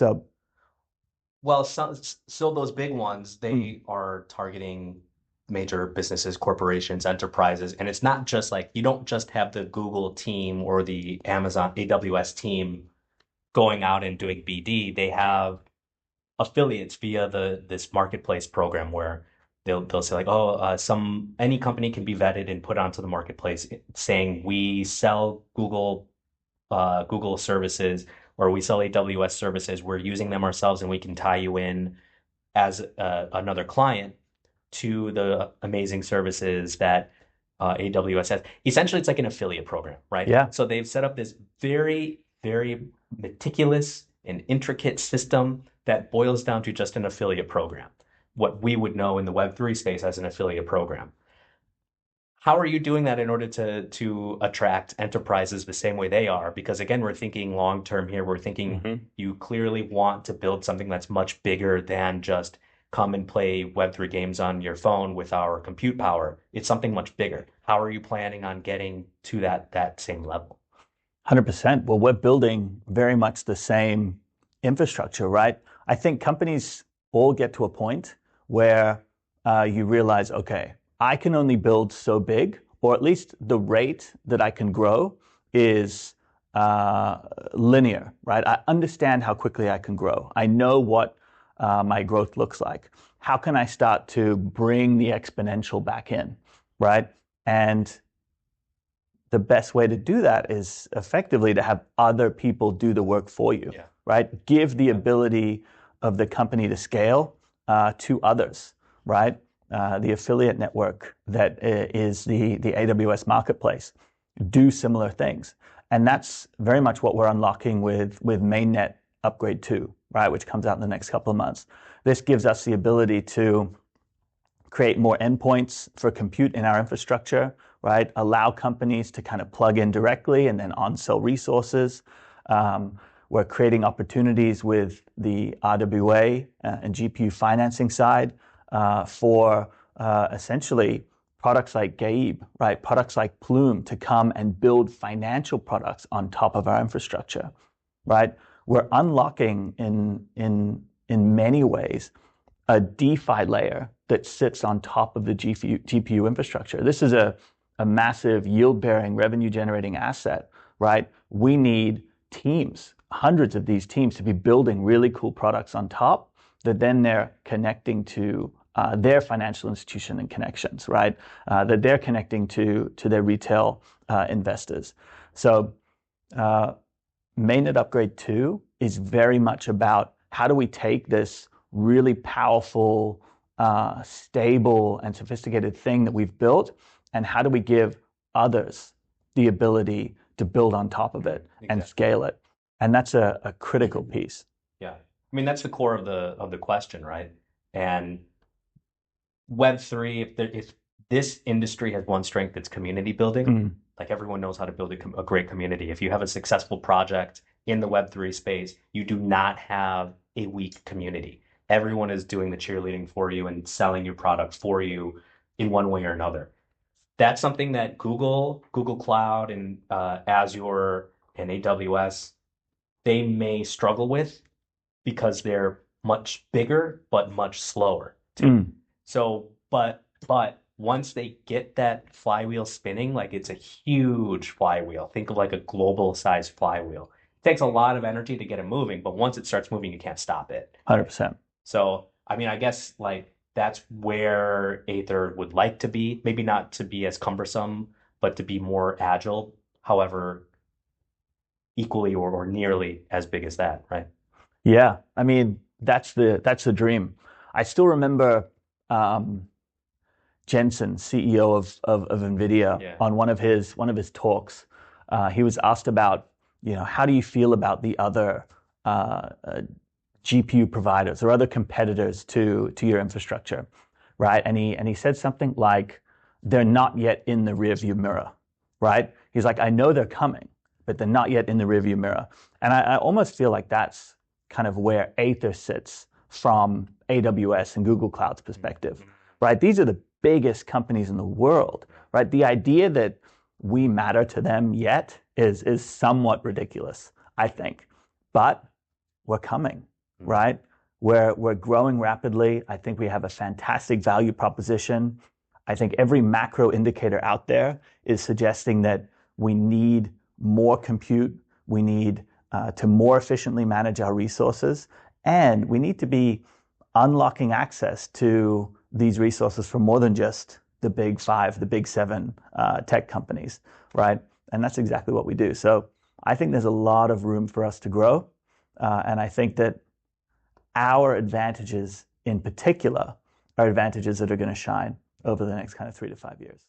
So, Well, so those big ones, they are targeting major businesses, corporations, enterprises, and it's not just like you don't just have the Google team or the Amazon AWS team going out and doing BD. They have affiliates via the this marketplace program where they'll say like, oh, any company can be vetted and put onto the marketplace saying we sell Google services or we sell AWS services. We're using them ourselves and we can tie you in as another client to the amazing services that AWS has. Essentially, it's like an affiliate program, right? yeah, So they've set up this very, very meticulous and intricate system that boils down to just an affiliate program, what we would know in the Web3 space as an affiliate program. How are you doing that in order to attract enterprises the same way they are? Because again, we're thinking long term here. We're thinking hmm you clearly want to build something that's much bigger than just come and play Web3 games on your phone with our compute power. It's something much bigger. How are you planning on getting to that same level? 100%. Well, we're building very much the same infrastructure, right? I think companies all get to a point where you realize, okay, I can only build so big, or at least the rate that I can grow is linear, right? I understand how quickly I can grow. I know what my growth looks like. How can I start to bring the exponential back in, right? And the best way to do that is effectively to have other people do the work for you, Yeah. right? Give the ability of the company to scale to others, right? The affiliate network that is the AWS marketplace. Do similar things. And that's very much what we're unlocking with Mainnet Upgrade 2, right? Which comes out in the next couple of months. This gives us the ability to create more endpoints for compute in our infrastructure, right? Allow companies to kind of plug in directly and then on-sell resources. We're creating opportunities with the RWA and GPU financing side for essentially products like Gaib, right? Products like Plume to come and build financial products on top of our infrastructure, right? We're unlocking in many ways a DeFi layer that sits on top of the GPU infrastructure. This is a massive yield-bearing, revenue-generating asset, right? We need teams, hundreds of these teams, to be building really cool products on top that then they're connecting to their financial institution and connections, right? That they're connecting to their retail investors. So Mainnet Upgrade 2 is very much about how do we take this really powerful, stable, and sophisticated thing that we've built, and how do we give others the ability to build on top of it and scale it? And that's a critical piece. Yeah. I mean, that's the core of the question, right? And Web3, if this industry has one strength, it's community building. Mm. Like everyone knows how to build a great community. If you have a successful project in the Web3 space, you do not have a weak community. Everyone is doing the cheerleading for you and selling your product for you in one way or another. That's something that Google Cloud, and Azure and AWS, they may struggle with because they're much bigger but much slower too. Mm. So, but once they get that flywheel spinning, like it's a huge flywheel. Think of like a global size flywheel. It takes a lot of energy to get it moving, but once it starts moving, you can't stop it. 100%. So, I mean, I guess like that's where Aether would like to be. Maybe not to be as cumbersome, but to be more agile. However, equally or nearly as big as that, right? Yeah, I mean that's the dream. I still remember Jensen, CEO of NVIDIA, Yeah. on one of his talks. He was asked about, how do you feel about the other GPU providers or other competitors to your infrastructure, right? And he said something like, they're not yet in the rearview mirror, right? He's like, I know they're coming, but they're not yet in the rearview mirror. And I almost feel like that's kind of where Aether sits from AWS and Google Cloud's perspective, right? These are the biggest companies in the world, right? The idea that we matter to them yet is somewhat ridiculous, I think. But we're coming, right? We're growing rapidly. I think we have a fantastic value proposition. I think every macro indicator out there is suggesting that we need more compute. We need to more efficiently manage our resources. And we need to be unlocking access to these resources from more than just the big five, the big seven tech companies, right? And that's exactly what we do. So I think there's a lot of room for us to grow. And I think that our advantages in particular are advantages that are going to shine over the next kind of 3 to 5 years.